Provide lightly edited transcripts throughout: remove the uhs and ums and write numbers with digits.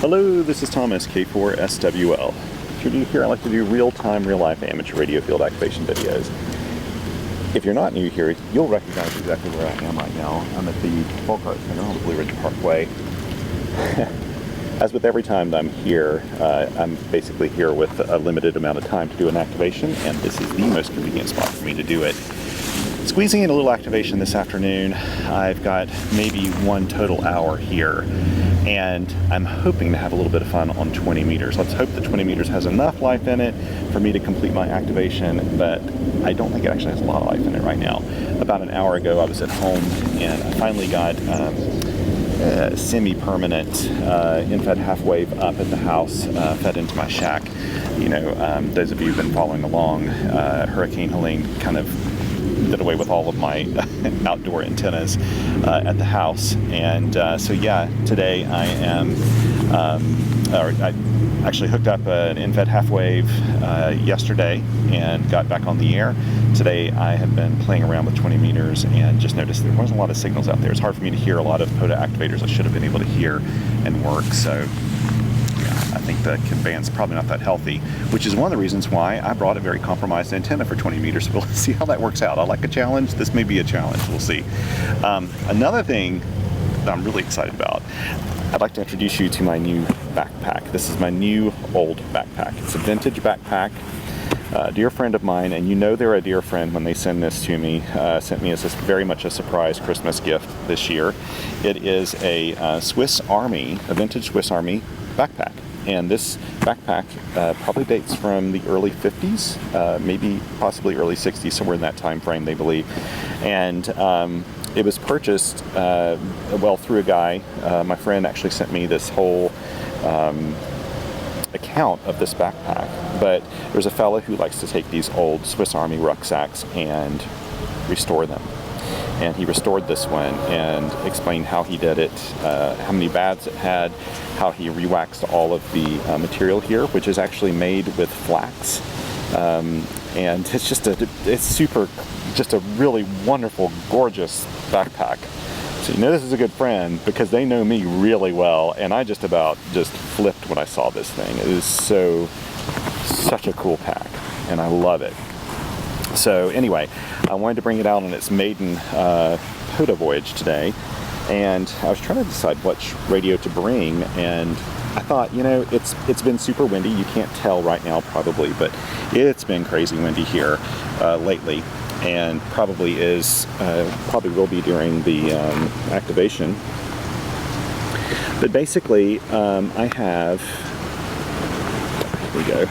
Hello, this is Thomas, K4SWL. If you're new here, I like to do real-time, real-life amateur radio field activation videos. If you're not new here, you'll recognize exactly where I am right now. I'm at the Bulk Art Center on the Blue Ridge Parkway. As with every time that I'm here, I'm basically here with a limited amount of time to do an activation, and this is the most convenient spot for me to do it. Squeezing in a little activation this afternoon. I've got maybe one total hour here, and I'm hoping to have a little bit of fun on 20 meters. Let's hope that 20 meters has enough life in it for me to complete my activation, but I don't think it actually has a lot of life in it right now. About an hour ago, I was at home, and I finally got semi-permanent infed half wave up at the house, fed into my shack. You know, those of you who've been following along, Hurricane Helene kind of did away with all of my outdoor antennas at the house, and so yeah, today I am I actually hooked up an infed half wave yesterday and got back on the air. Today I have been playing around with 20 meters and just noticed there wasn't a lot of signals out there. It's hard for me to hear a lot of POTA activators I should have been able to hear and work, so I think the band's probably not that healthy, which is one of the reasons why I brought a very compromised antenna for 20 meters. We'll see how that works out. I like a challenge. This may be a challenge. We'll see. Another thing that I'm really excited about, I'd like to introduce you to my new backpack. This is my new old backpack. It's a vintage backpack. A dear friend of mine, and you know they're a dear friend when they send this to me, sent me as very much a surprise Christmas gift this year. It is a Swiss Army, a vintage Swiss Army backpack. And this backpack probably dates from the early 50s, maybe possibly early 60s, somewhere in that time frame, they believe. And it was purchased, well, through a guy. My friend actually sent me this whole account of this backpack. But there's a fellow who likes to take these old Swiss Army rucksacks and restore them. And he restored this one and explained how he did it, how many baths it had, how he re-waxed all of the material here, which is actually made with flax. And it's just just a really wonderful, gorgeous backpack. So you know this is a good friend because they know me really well, and I just flipped when I saw this thing. It is such a cool pack, and I love it. So anyway, I wanted to bring it out on its maiden POTA voyage today, and I was trying to decide which radio to bring, and I thought, you know, it's been super windy. You can't tell right now probably, but it's been crazy windy here lately, and probably will be during the activation. But basically, here we go.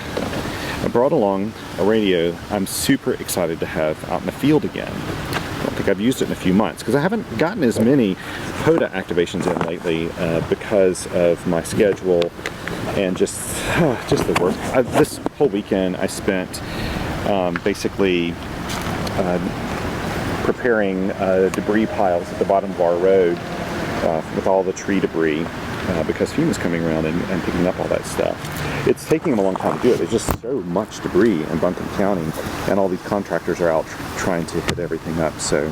I brought along a radio I'm super excited to have out in the field again. I don't think I've used it in a few months because I haven't gotten as many POTA activations in lately because of my schedule and just the work. This whole weekend I spent basically preparing debris piles at the bottom of our road with all the tree debris. Because FEMA's coming around and picking up all that stuff. It's taking them a long time to do it. There's just so much debris in Buncombe County, and all these contractors are out trying to hit everything up. So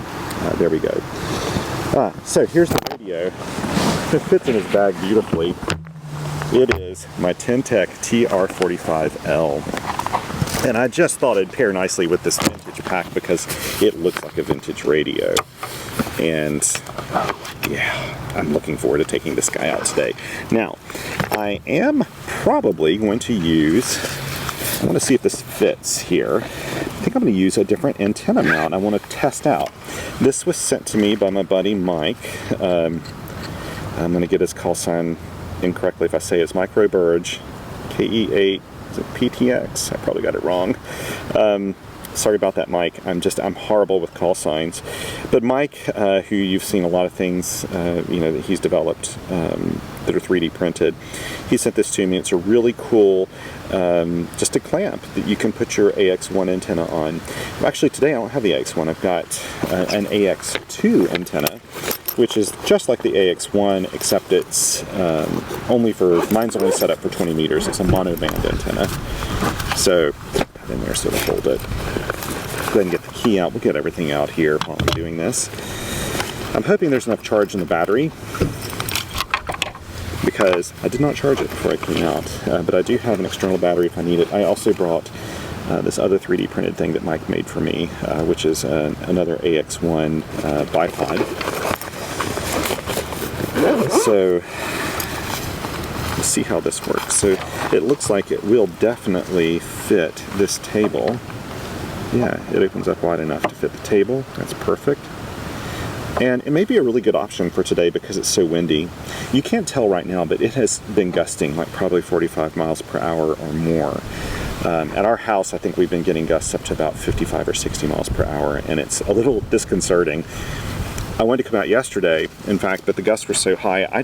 there we go. So here's the radio. It fits in his bag beautifully. It is my Penntek TR-45L. And I just thought it'd pair nicely with this vintage pack because it looks like a vintage radio. And yeah, I'm looking forward to taking this guy out today. Now, I am probably going to I want to see if this fits here. I think I'm going to use a different antenna mount I want to test out. This was sent to me by my buddy Mike. I'm going to get his call sign incorrectly if I say it's Micro Burge, KE8PTX. I probably got it wrong. Sorry about that, Mike. I'm horrible with call signs. But Mike, who you've seen a lot of things, that he's developed that are 3D printed, he sent this to me. It's a really cool, just a clamp that you can put your AX1 antenna on. Actually, today I don't have the AX1. I've got an AX2 antenna, which is just like the AX1, except it's mine's only set up for 20 meters. It's a monoband antenna. So put that in there so it'll hold it. Go ahead and get the key out. We'll get everything out here while I'm doing this. I'm hoping there's enough charge in the battery because I did not charge it before I came out, but I do have an external battery if I need it. I also brought this other 3D printed thing that Mike made for me, which is another AX1 bipod. So let's see how this works. So it looks like it will definitely fit this table. Yeah, it opens up wide enough to fit the table. That's perfect. And it may be a really good option for today because it's so windy. You can't tell right now, but it has been gusting like probably 45 miles per hour or more. At our house, I think we've been getting gusts up to about 55 or 60 miles per hour, and it's a little disconcerting. I wanted to come out yesterday, in fact, but the gusts were so high, I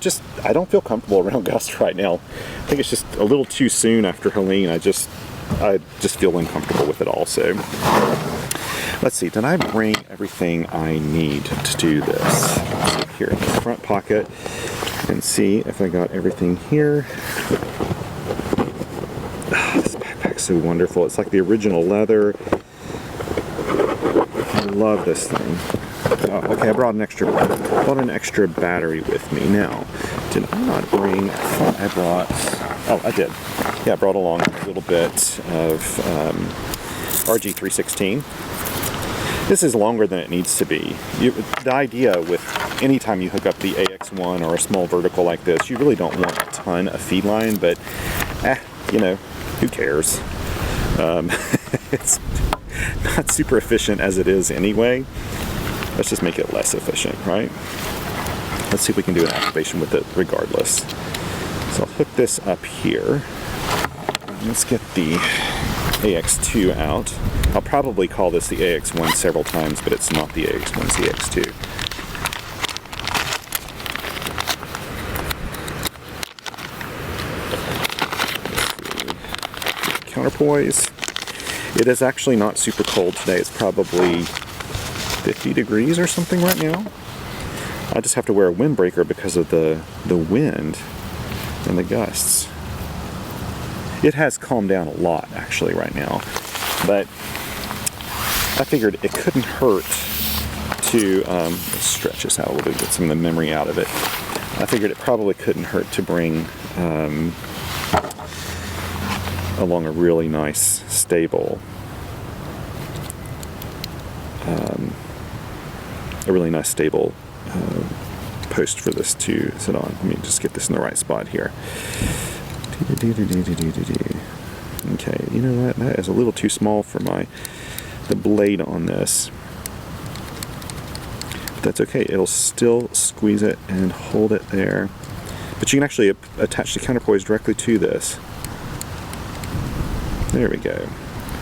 don't feel comfortable around gusts right now. I think it's just a little too soon after Helene. I just feel uncomfortable with it all. So let's see, did I bring everything I need to do this? So here in the front pocket, and see if I got everything here. This backpack's so wonderful. It's like the original leather. I love this thing. Oh, okay, I brought an extra battery with me. Now, did I not bring? I thought I brought. Oh, I did. Yeah, I brought along a little bit of RG316. This is longer than it needs to be. The idea with anytime you hook up the AX1 or a small vertical like this, you really don't want a ton of feed line, but you know, who cares? It's not super efficient as it is anyway. Let's just make it less efficient, right? Let's see if we can do an activation with it regardless. So I'll hook this up here. Let's get the AX2 out. I'll probably call this the AX1 several times, but it's not the AX1, it's the AX2. Counterpoise. It is actually not super cold today. It's probably 50 degrees or something right now. I just have to wear a windbreaker because of the wind and the gusts. It has calmed down a lot actually right now, but I figured it couldn't hurt to let's stretch this out a little bit, get some of the memory out of it. I figured it probably couldn't hurt to bring along a really nice stable post for this to sit on. Let me just get this in the right spot here. Okay, you know what? That is a little too small for the blade on this. But that's okay. It'll still squeeze it and hold it there. But you can actually attach the counterpoise directly to this. There we go.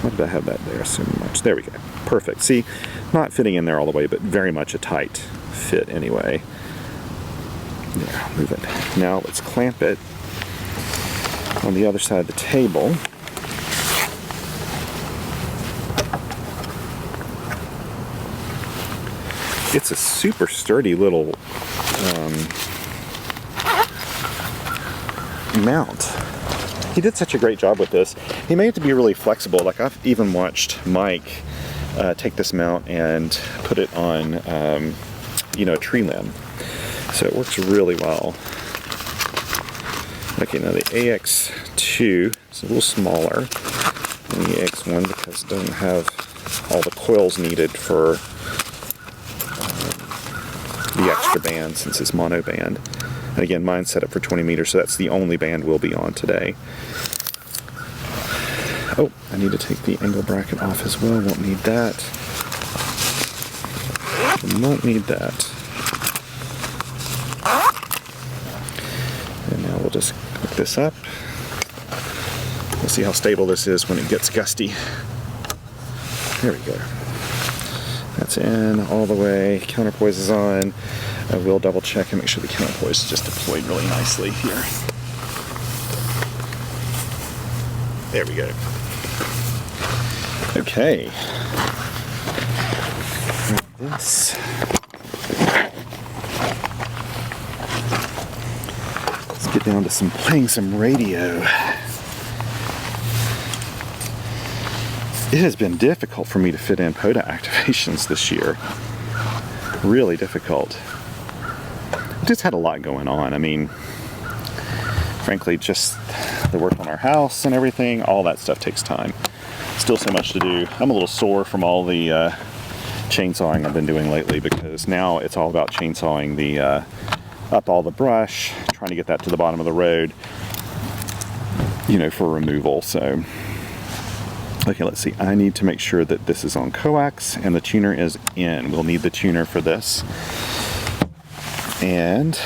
Why did I have that there so much? There we go. Perfect. See, not fitting in there all the way, but very much a tight fit anyway. There, move it. Now let's clamp it on the other side of the table. It's a super sturdy little mount. He did such a great job with this. He made it to be really flexible. Like, I've even watched Mike take this mount and put it on, you know, a tree limb. So it works really well. Okay, now the AX2 is a little smaller than the AX1 because it doesn't have all the coils needed for the extra band since it's mono band. And again, mine's set up for 20 meters, so that's the only band we'll be on today. Oh, I need to take the angle bracket off as well. Won't need that. Won't need that. And now we'll just hook this up. We'll see how stable this is when it gets gusty. There we go. That's in all the way. Counterpoise is on. I will double check and make sure the counterpoise is just deployed really nicely here. There we go. Okay. This. Let's get down to playing some radio. It has been difficult for me to fit in POTA activations this year. Really difficult. I just had a lot going on. I mean, frankly, just the work on our house and everything, all that stuff takes time. Still so much to do. I'm a little sore from all the chainsawing I've been doing lately, because now it's all about chainsawing the up all the brush, trying to get that to the bottom of the road, you know, for removal. So okay, let's see. I need to make sure that this is on coax and the tuner is in. We'll need the tuner for this. And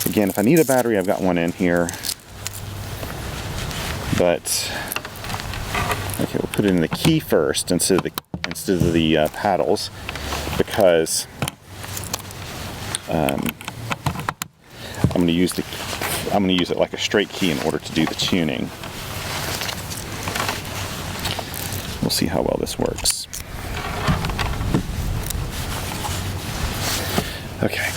again, if I need a battery, I've got one in here. But okay, we'll put it in the key first instead of the paddles, because I'm going to use it like a straight key in order to do the tuning. We'll see how well this works. Okay.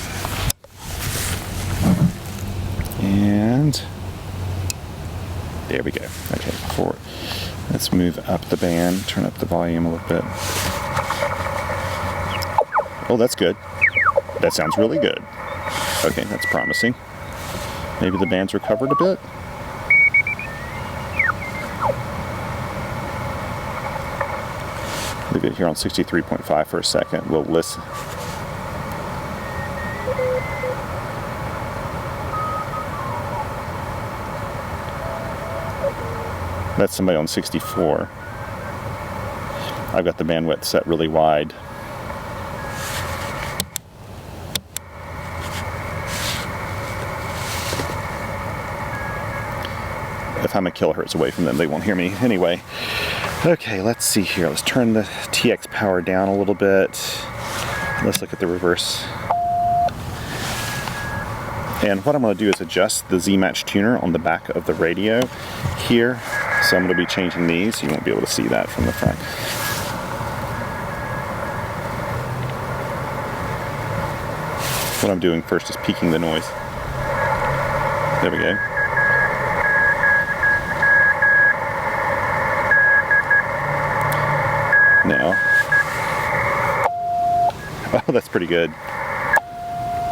And there we go. Okay, let's move up the band, turn up the volume a little bit. Oh, that's good. That sounds really good. Okay, that's promising. Maybe the band's recovered a bit. Leave it here on 63.5 for a second. We'll listen. That's somebody on 64. I've got the bandwidth set really wide. If I'm a kilohertz away from them, they won't hear me anyway. Okay, let's see here. Let's turn the TX power down a little bit. Let's look at the reverse. And what I'm going to do is adjust the Z-Match tuner on the back of the radio here. So I'm going to be changing these. You won't be able to see that from the front. What I'm doing first is peaking the noise. There we go. Now, oh, that's pretty good.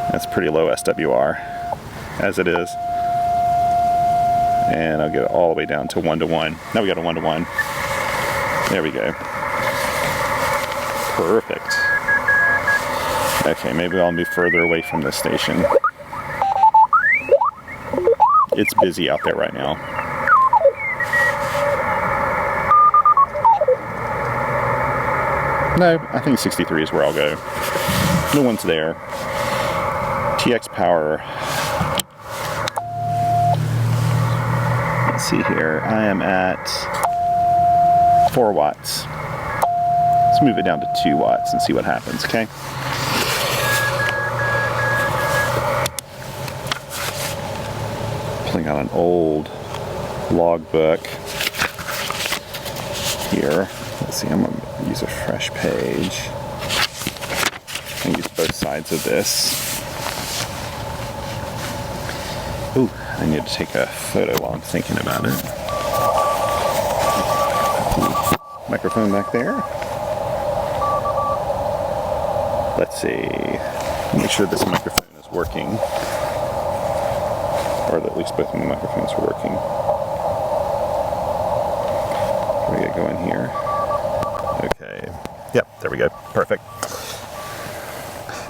That's pretty low SWR, as it is. And I'll get it all the way down to 1:1. Now we got a 1:1. There we go. Perfect. Okay, maybe I'll move further away from this station. It's busy out there right now. No, I think 63 is where I'll go. No one's there. TX power. Let's see here. I am at 4 watts. Let's move it down to 2 watts and see what happens, okay? Pulling out an old log book here. Let's see, I'm going to use a fresh page and use both sides of this. Ooh, I need to take a photo while I'm thinking about it. Microphone back there. Let's see. Make sure this microphone is working. Or that at least both of my microphones are working. Can we get going here? Okay. Yep, there we go. Perfect.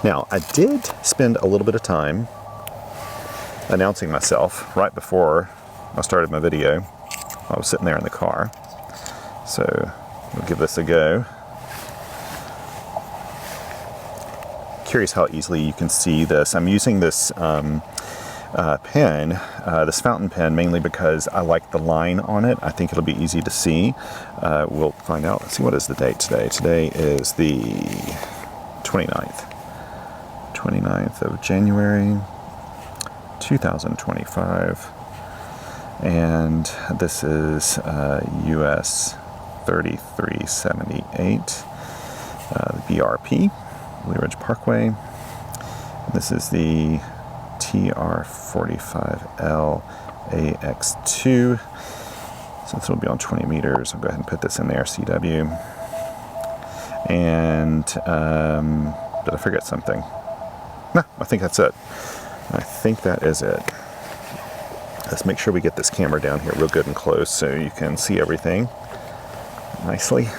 Now, I did spend a little bit of time announcing myself right before I started my video. I was sitting there in the car. So, we'll give this a go. Curious how easily you can see this. I'm using this pen, this fountain pen, mainly because I like the line on it. I think it'll be easy to see. We'll find out. Let's see, what is the date today? Today is the 29th. 29th of January, 2025. And this is US 3378, the BRP, Blue Ridge Parkway. This is the TR-45L AX2. So this will be on 20 meters. I'll go ahead and put this in there, CW. And did I forget something? No, I think that's it. I think that is it. Let's make sure we get this camera down here real good and close so you can see everything nicely.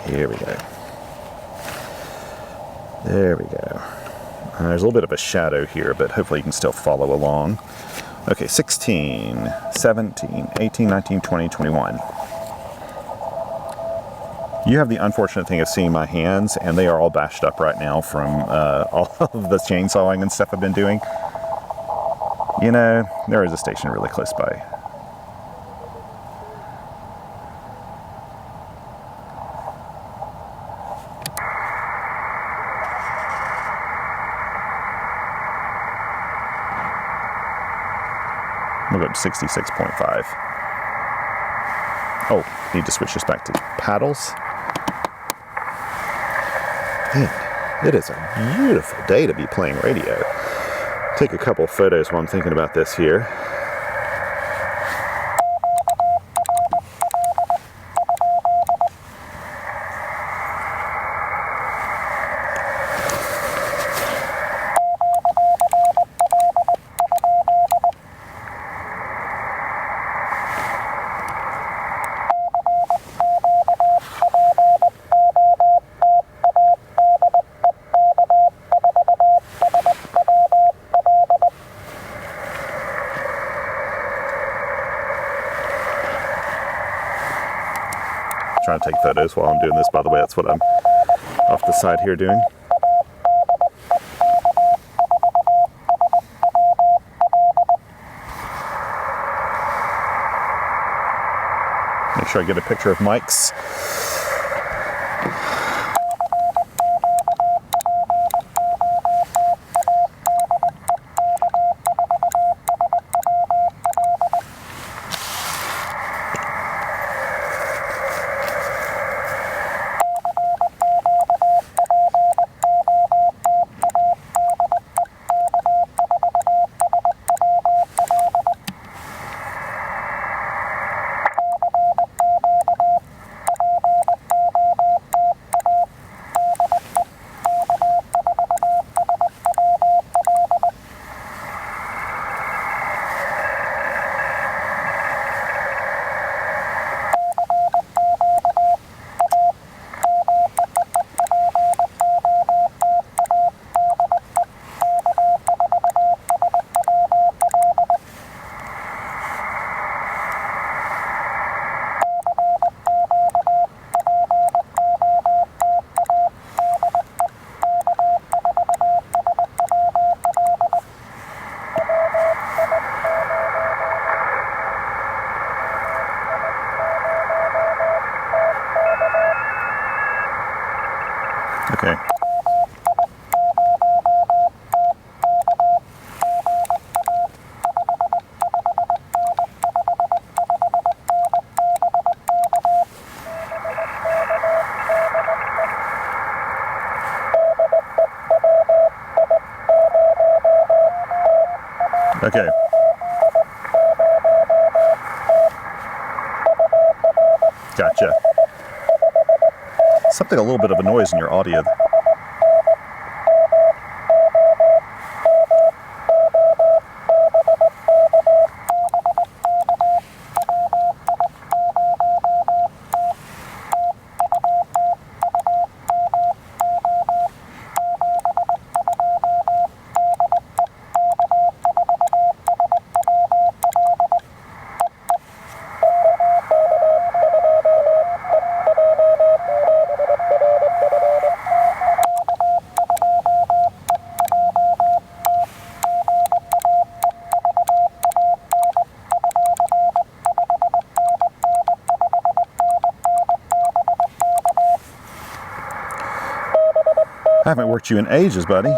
Here we go. There we go. There's a little bit of a shadow here, but hopefully you can still follow along. Okay, 16, 17, 18, 19, 20, 21. You have the unfortunate thing of seeing my hands, and they are all bashed up right now from all of the chainsawing and stuff I've been doing. You know, there is a station really close by. We'll go up to 66.5. Oh, need to switch this back to paddles. Man, it is a beautiful day to be playing radio. Take a couple photos while I'm thinking about this here. Trying to take photos while I'm doing this, by the way. That's what I'm off the side here doing. Make sure I get a picture of Mike's. Okay. Okay. Gotcha. Something a little bit of a noise in your audio. I haven't worked you in ages, buddy.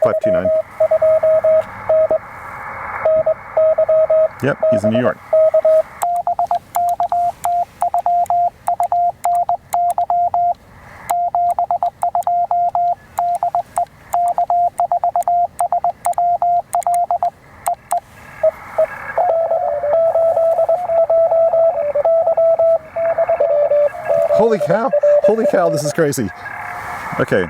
$529. Yep, he's in New York. Holy cow! Holy cow! This is crazy. Okay.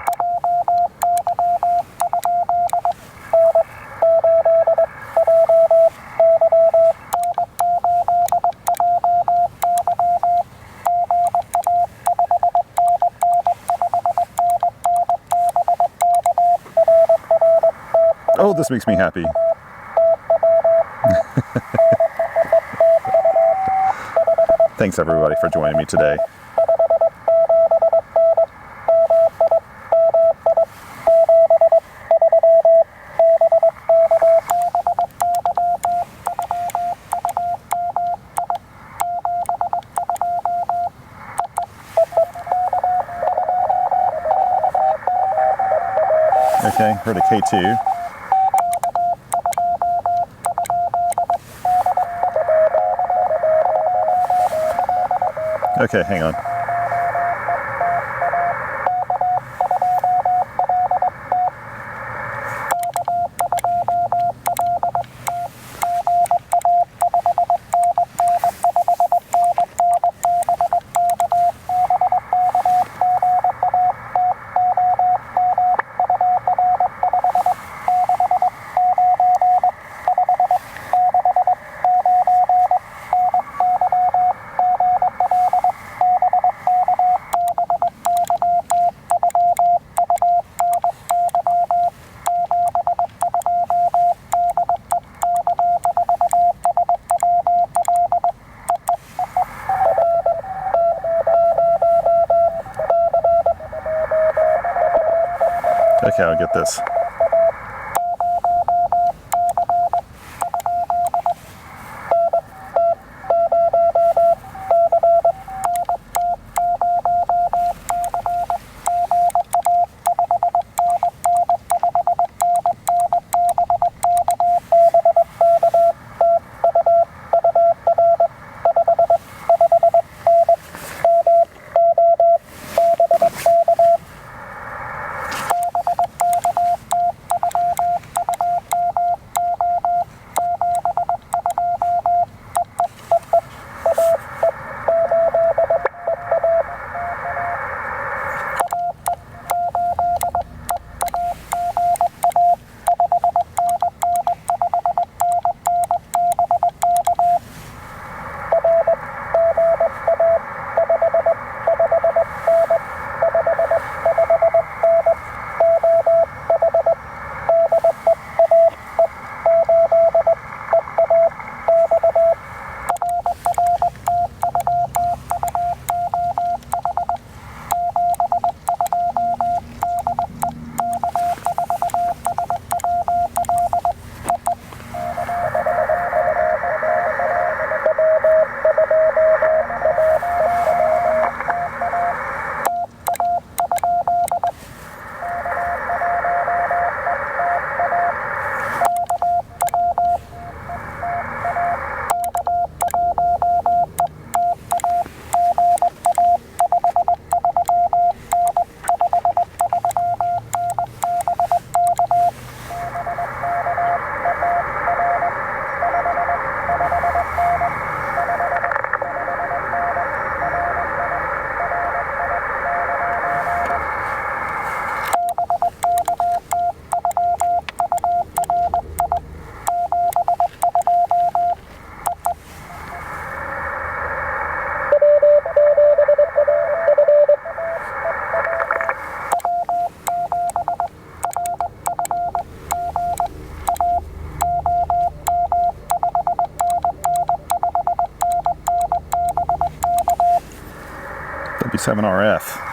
Oh, this makes me happy. Thanks everybody for joining me today. Okay, heard a K2. Okay, hang on. Okay, I'll get this. W7RF.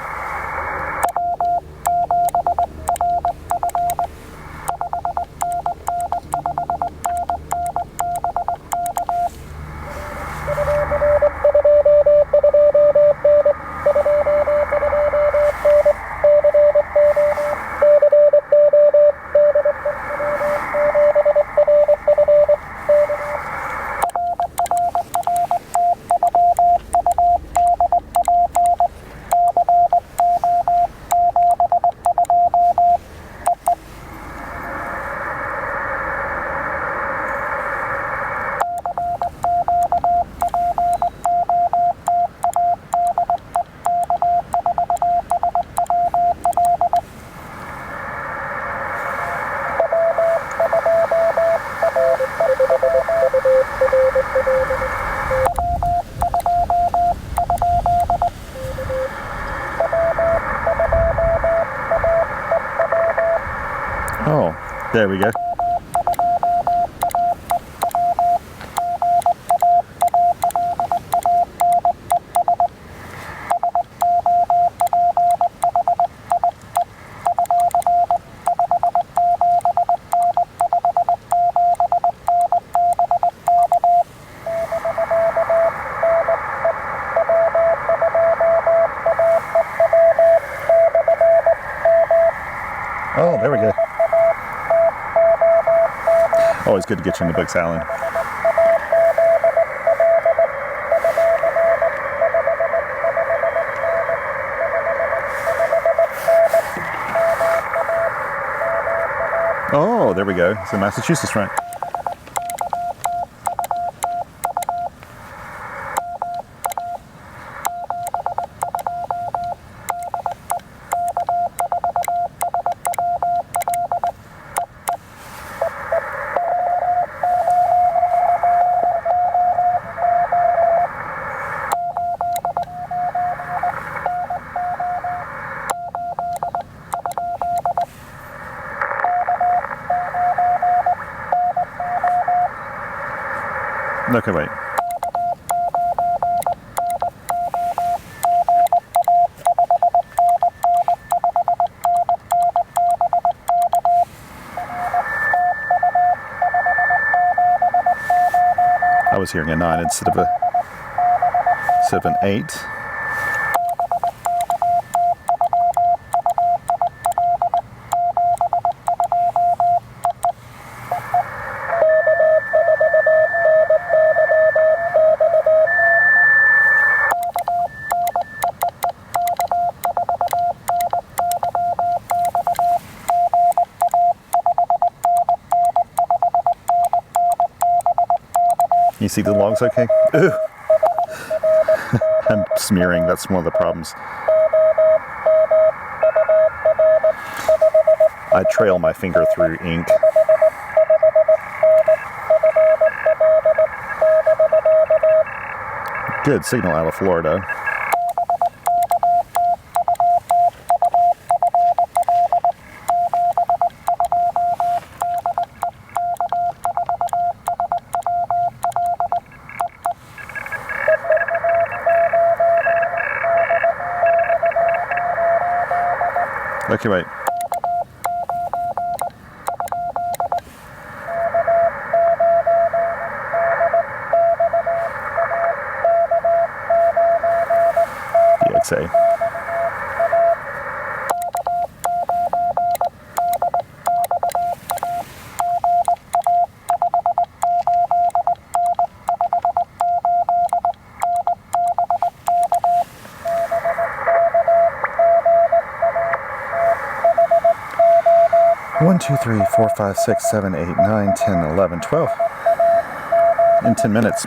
There we go. Oh, there we go. Always good to get you in the books, Alan. Oh, there we go. It's a Massachusetts run. Okay, wait. I was hearing a 9 instead of an 8. You see the logs okay? Ooh. I'm smearing, that's one of the problems. I trail my finger through ink. Good signal out of Florida. Okay, wait. DXA. One, 2, 3, 4, 5, 6, 7, 8, 9, 10, 11, 12. In 10 minutes.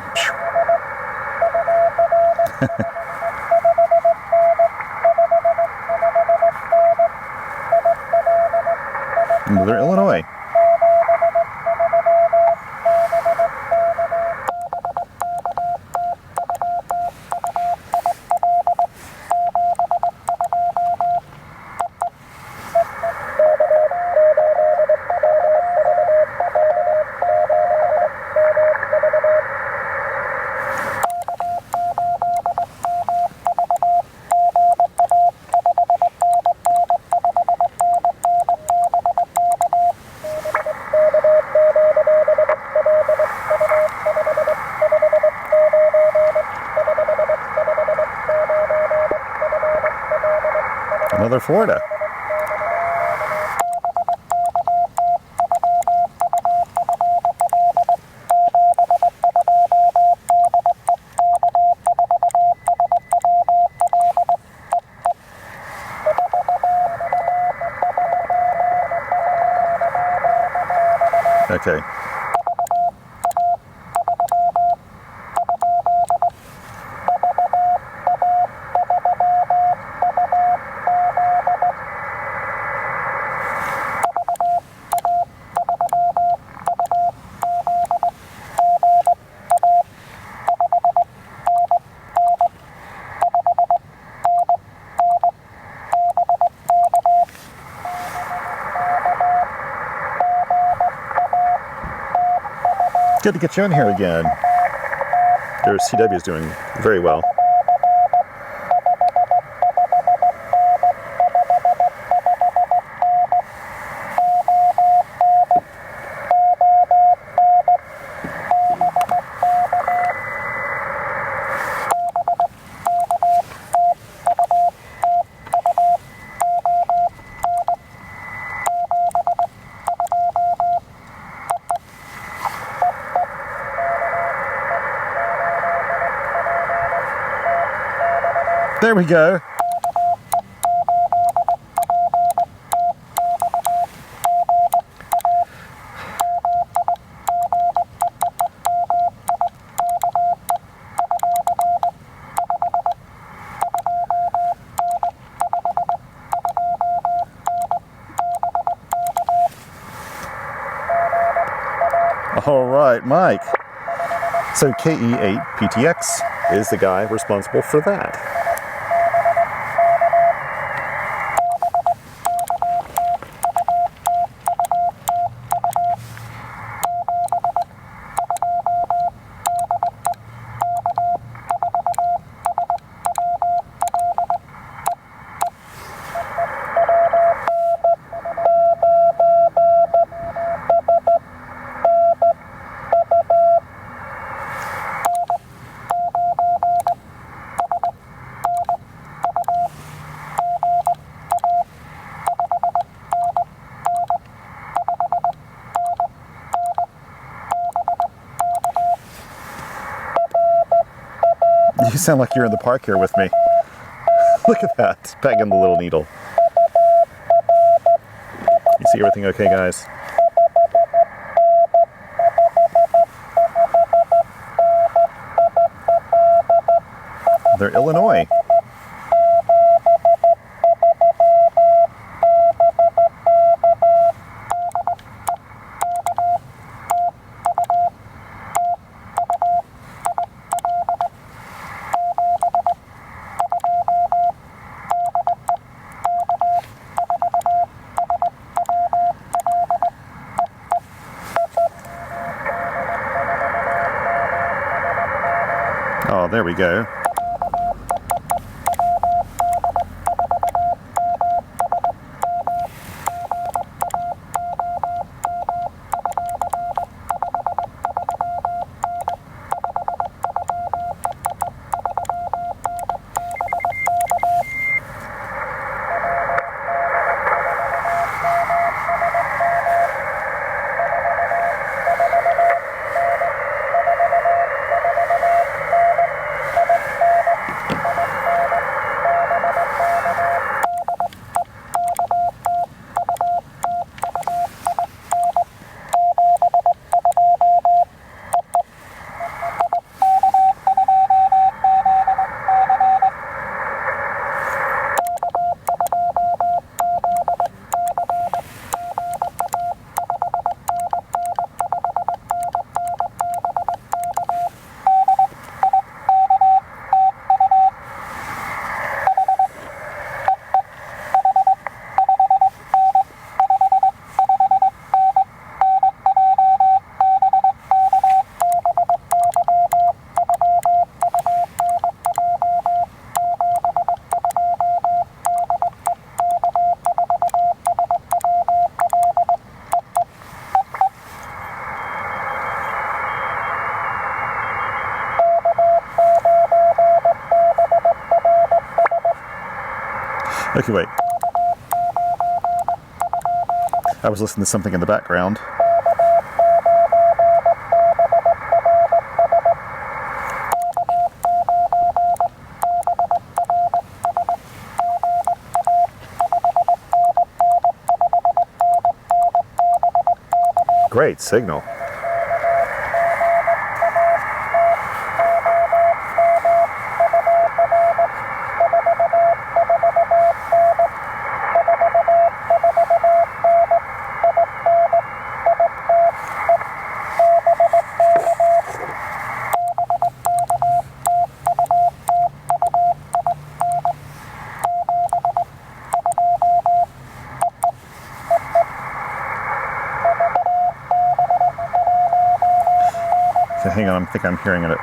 Northern Illinois. Another Florida. Okay. Good to get you in here again. Their CW is doing very well. There we go. All right, Mike. So KE8PTX is the guy responsible for that. You sound like you're in the park here with me. Look at that, pegging the little needle. You see everything okay, guys? They're Illinois. Oh, there we go. Okay, wait. I was listening to something in the background. Great signal. hang on, I think I'm hearing it.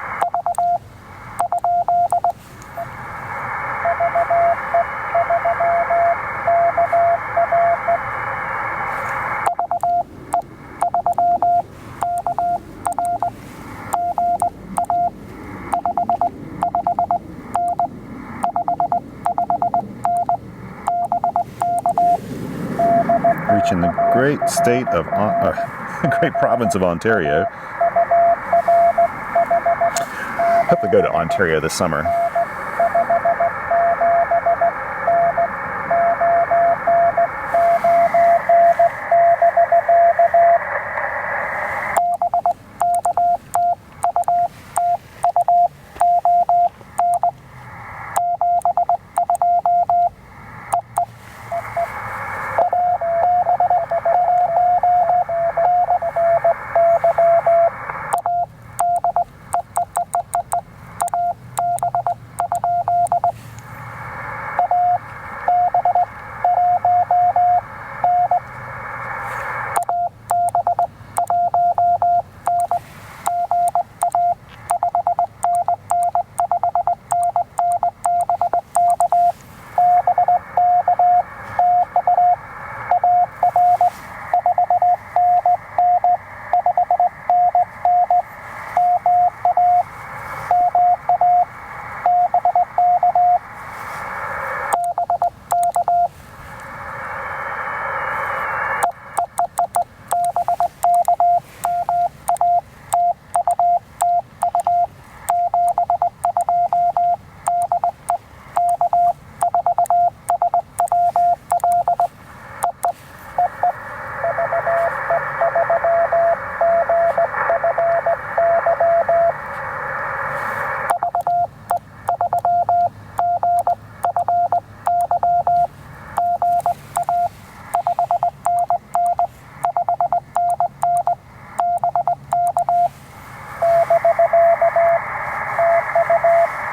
Reaching the great state of, great province of Ontario. Hope to go to Ontario this summer.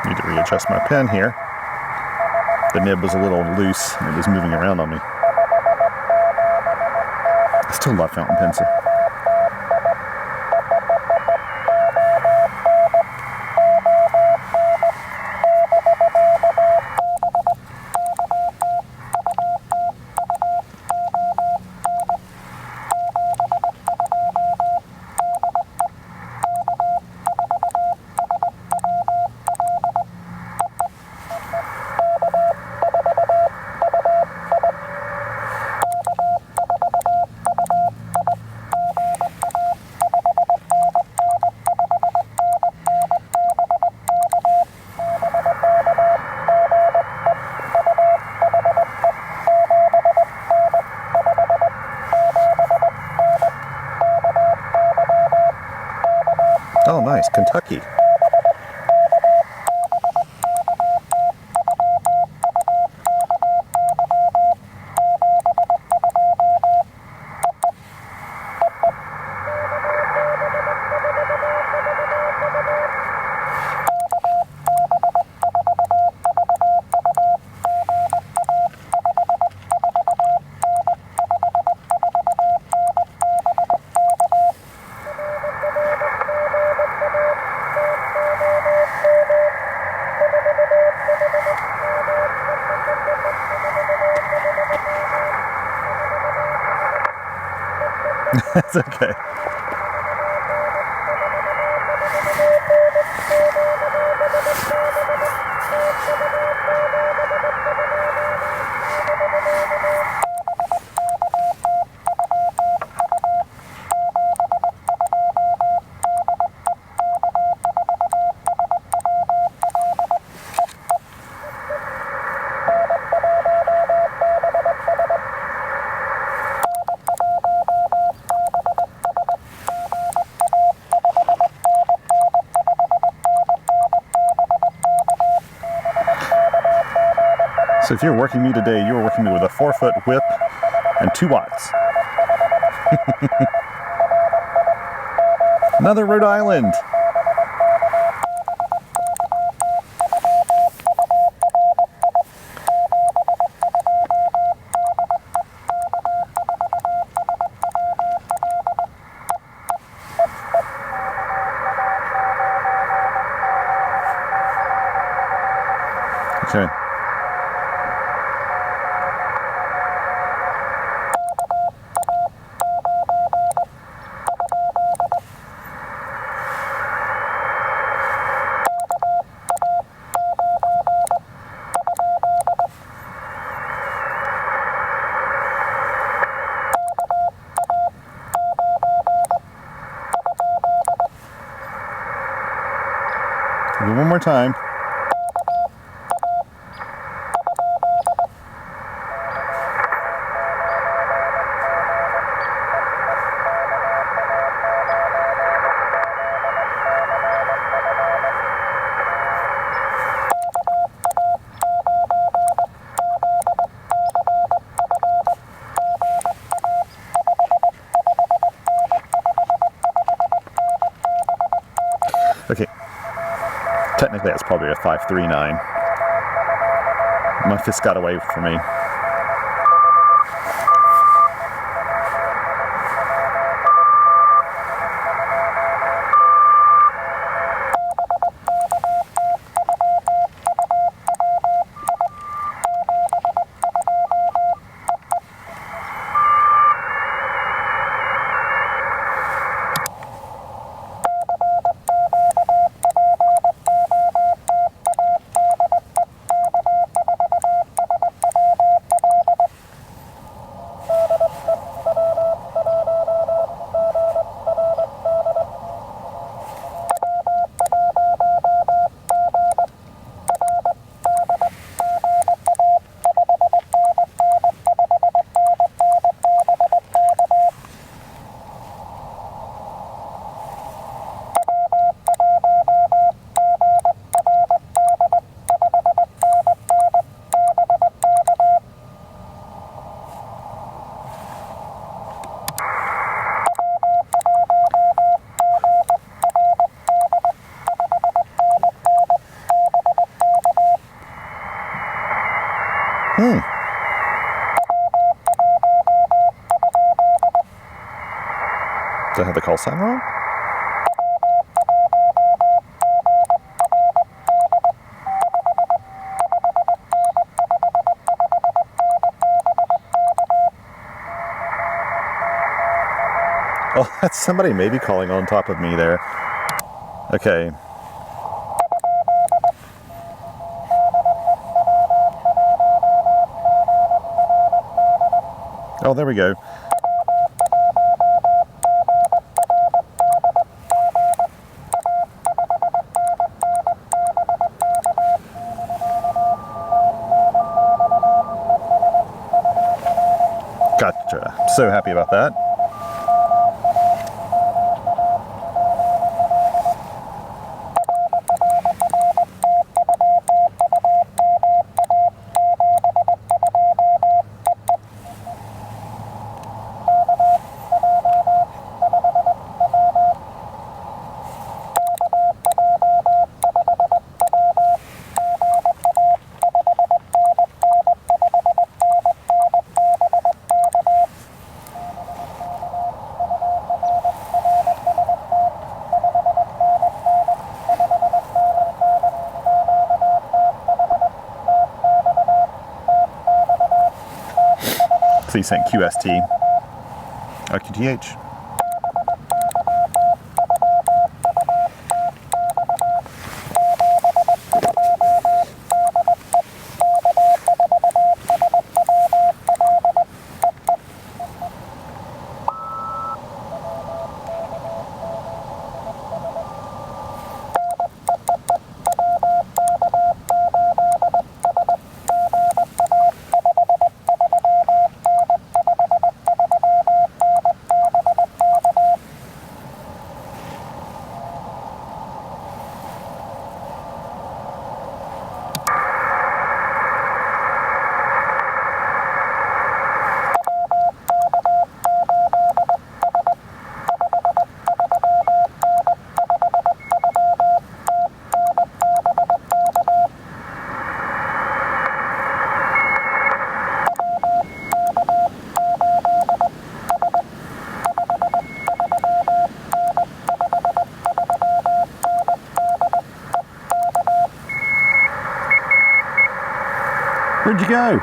Need to readjust my pen here. The nib was a little loose and it was moving around on me. I still love fountain pencil. Oh, nice, Kentucky. That's okay. So if you're working me today, you're working me with a 4-foot whip and 2 watts. Another Rhode Island. Okay. One more time. Okay. Technically, that's probably a 539. My fist got away from me. Do I have the call sign wrong? Oh, that's somebody maybe calling on top of me there. Okay. Oh, there we go. Gotcha. So happy about that. Please thank QST RQTH. Where'd you go?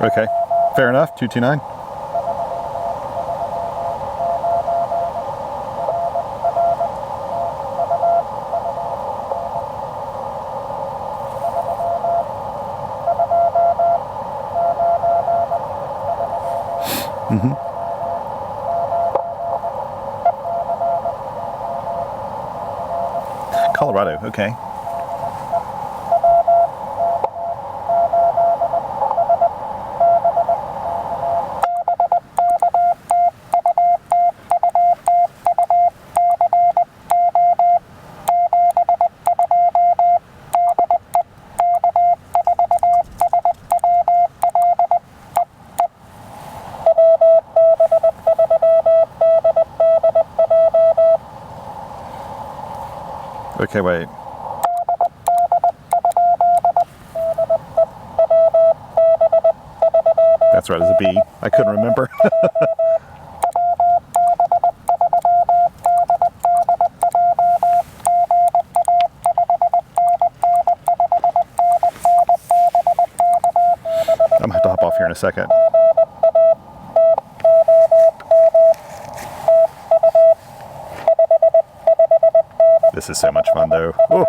Okay, fair enough, 229. Colorado, okay. Okay, wait. That's right, it's a B. I couldn't remember. I'm gonna have to hop off here in a second. This is so much fun though. Oh.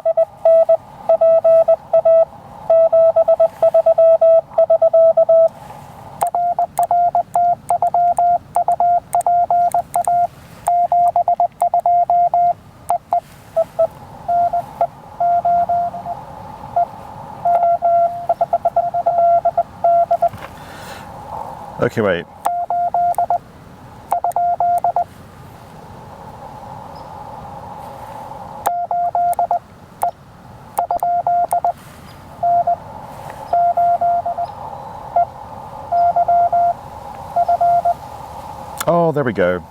Okay, wait. Oh, there we go.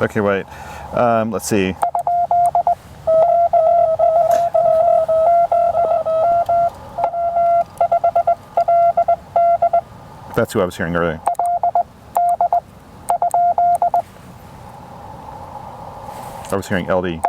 Okay, wait. Let's see. That's who I was hearing earlier. I was hearing LD.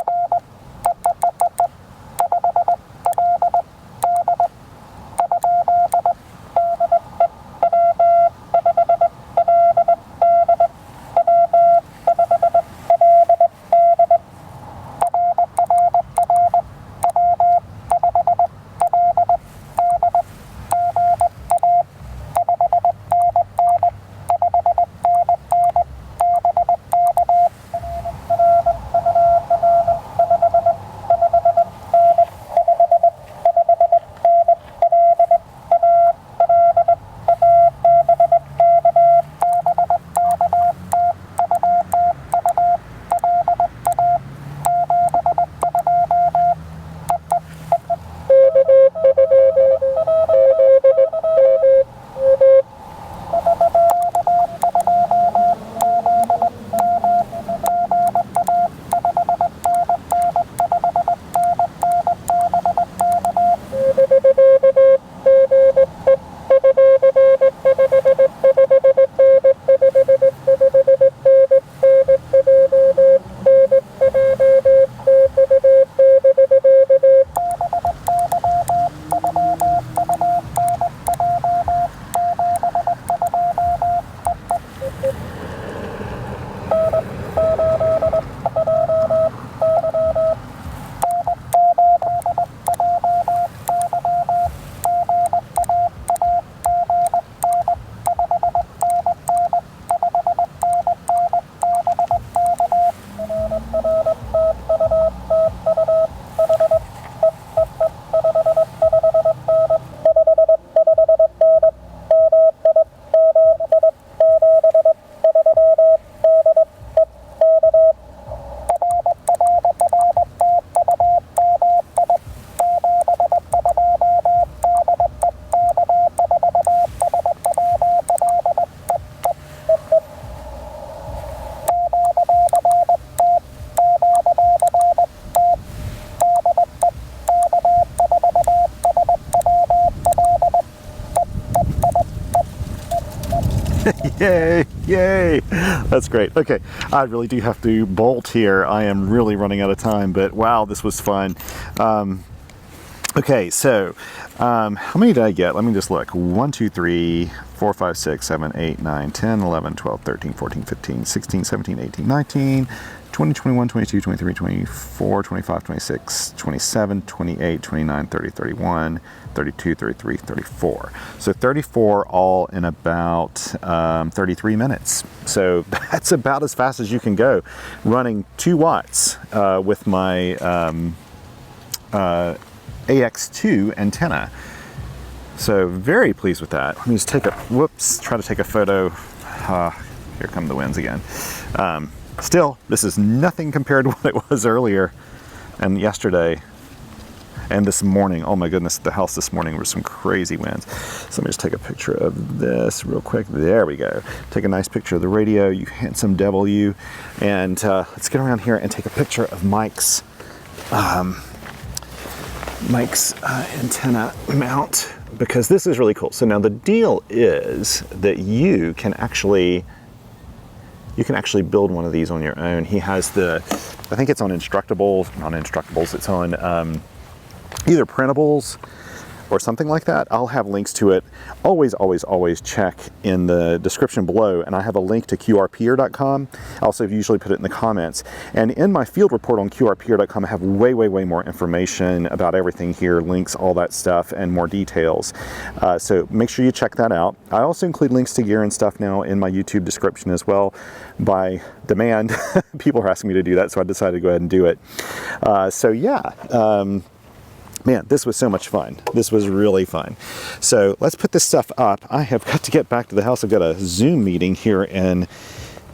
Yay, yay. That's great. Okay, I really do have to bolt here. I am really running out of time, but wow, this was fun. Okay, so how many did I get? Let me just look. 1, 2, 3, 4, 5, 6, 7, 8, 9, 10, 11, 12, 13, 14, 15, 16, 17, 18, 19, 20, 21, 22, 23, 24, 25, 26, 27, 28, 29, 30, 31, 32, 33, 34. So 34 all in about 33 minutes. So that's about as fast as you can go running 2 watts with my AX2 antenna. So very pleased with that. Let me just take a, try to take a photo. Here come the winds again. Still, this is nothing compared to what it was earlier and yesterday and this morning. Oh my goodness, the house this morning was some crazy winds. So let me just take a picture of this real quick. There we go. Take a nice picture of the radio, you handsome devil you. And let's get around here and take a picture of Mike's antenna mount, because this is really cool. So now the deal is that you can actually build one of these on your own. He has the, I think it's on Instructables, not Instructables, it's on either Printables or something like that. I'll have links to it. Always, always, always check in the description below, and I have a link to QRPer.com. I also usually put it in the comments. And in my field report on QRPer.com, I have way, way, way more information about everything here, links, all that stuff, and more details. So make sure you check that out. I also include links to gear and stuff now in my YouTube description as well, by demand. People are asking me to do that, so I decided to go ahead and do it. So yeah. Man, this was so much fun. This was really fun. So let's put this stuff up. I have got to get back to the house. I've got a Zoom meeting here in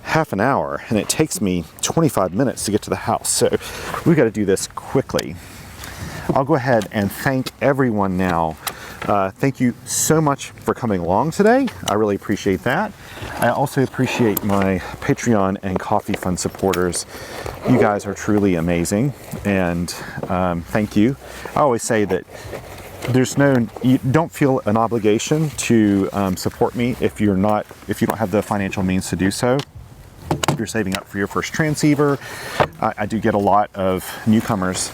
half an hour, and it takes me 25 minutes to get to the house. So we've got to do this quickly. I'll go ahead and thank everyone now. Thank you so much for coming along today. I really appreciate that. I also appreciate my Patreon and Coffee Fund supporters. You guys are truly amazing, and thank you. I always say that you don't feel an obligation to support me if you don't have the financial means to do so. If you're saving up for your first transceiver, I do get a lot of newcomers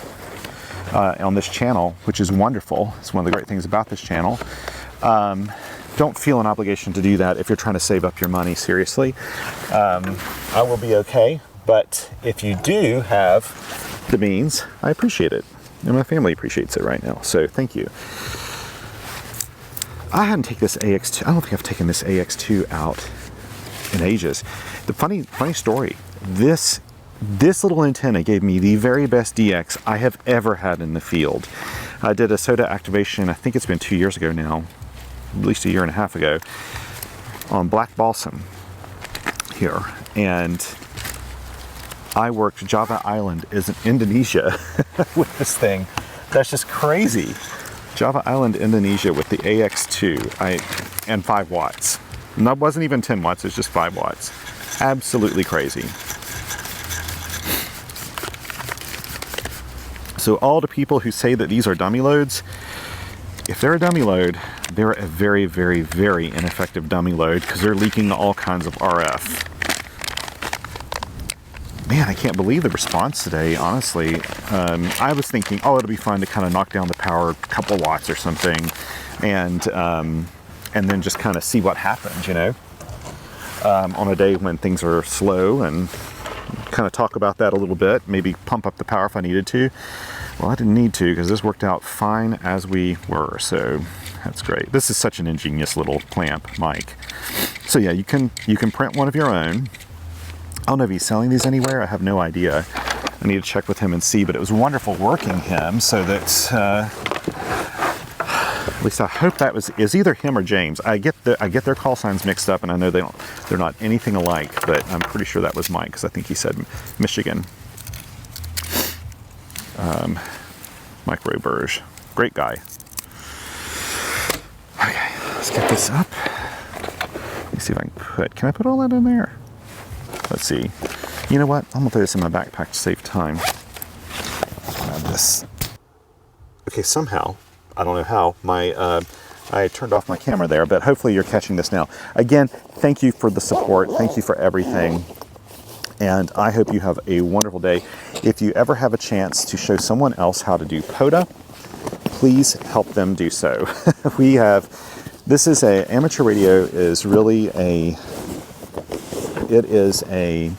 on this channel, which is wonderful. It's one of the great things about this channel. Don't feel an obligation to do that if you're trying to save up your money, seriously. I will be okay, but if you do have the means, I appreciate it. And my family appreciates it right now, so thank you. I hadn't taken this AX2, I don't think I've taken this AX2 out in ages. The funny story, this little antenna gave me the very best DX I have ever had in the field. I did a SOTA activation, I think it's been 2 years ago now, at least a year and a half ago, on Black Balsam here. And I worked Java Island in Indonesia with this thing. That's just crazy. Java Island, Indonesia with the AX2 and 5 watts. And that wasn't even 10 watts, it's just 5 watts. Absolutely crazy. So all the people who say that these are dummy loads, if they're a dummy load, they're a very, very, very ineffective dummy load because they're leaking all kinds of RF. Man, I can't believe the response today, honestly. I was thinking, oh, it'll be fun to kind of knock down the power a couple watts or something, and then just kind of see what happens, you know, on a day when things are slow, and kind of talk about that a little bit, maybe pump up the power if I needed to. Well, I didn't need to because this worked out fine as we were, so that's great. This is such an ingenious little clamp, Mike. So yeah, you can print one of your own. I don't know if he's selling these anywhere. I have no idea. I need to check with him and see, but it was wonderful working him, so that at least I hope that is either him or James. I get their call signs mixed up, and I know they're not anything alike, but I'm pretty sure that was Mike because I think he said Michigan. Mike Roberge, great guy. Okay, let's get this up. Let me see if I can I put all that in there? Let's see. You know what? I'm gonna throw this in my backpack to save time. Grab this. Okay, somehow, I don't know how, I I turned off my camera there, but hopefully you're catching this now. Again, thank you for the support. Thank you for everything. And I hope you have a wonderful day. If you ever have a chance to show someone else how to do POTA, please help them do so. This is amateur radio is really it is a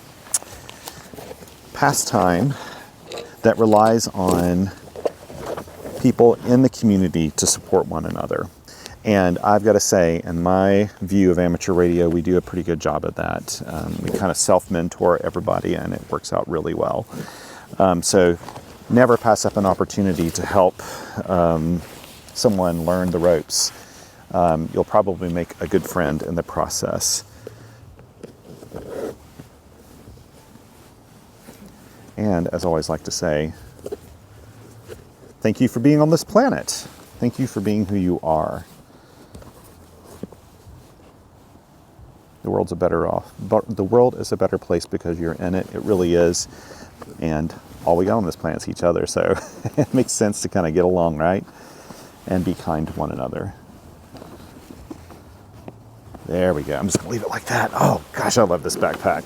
pastime that relies on people in the community to support one another. And I've got to say, in my view of amateur radio, we do a pretty good job of that. We kind of self-mentor everybody, and it works out really well. So never pass up an opportunity to help someone learn the ropes. You'll probably make a good friend in the process. And as I always like to say, thank you for being on this planet. Thank you for being who you are. The world is a better place because you're in it. It really is. And all we got on this planet is each other. So it makes sense to kind of get along, right? And be kind to one another. There we go. I'm just going to leave it like that. Oh, gosh, I love this backpack.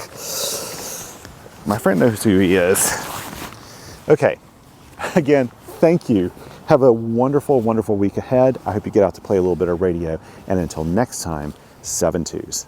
My friend knows who he is. Okay. Again, thank you. Have a wonderful, wonderful week ahead. I hope you get out to play a little bit of radio. And until next time, 7 twos.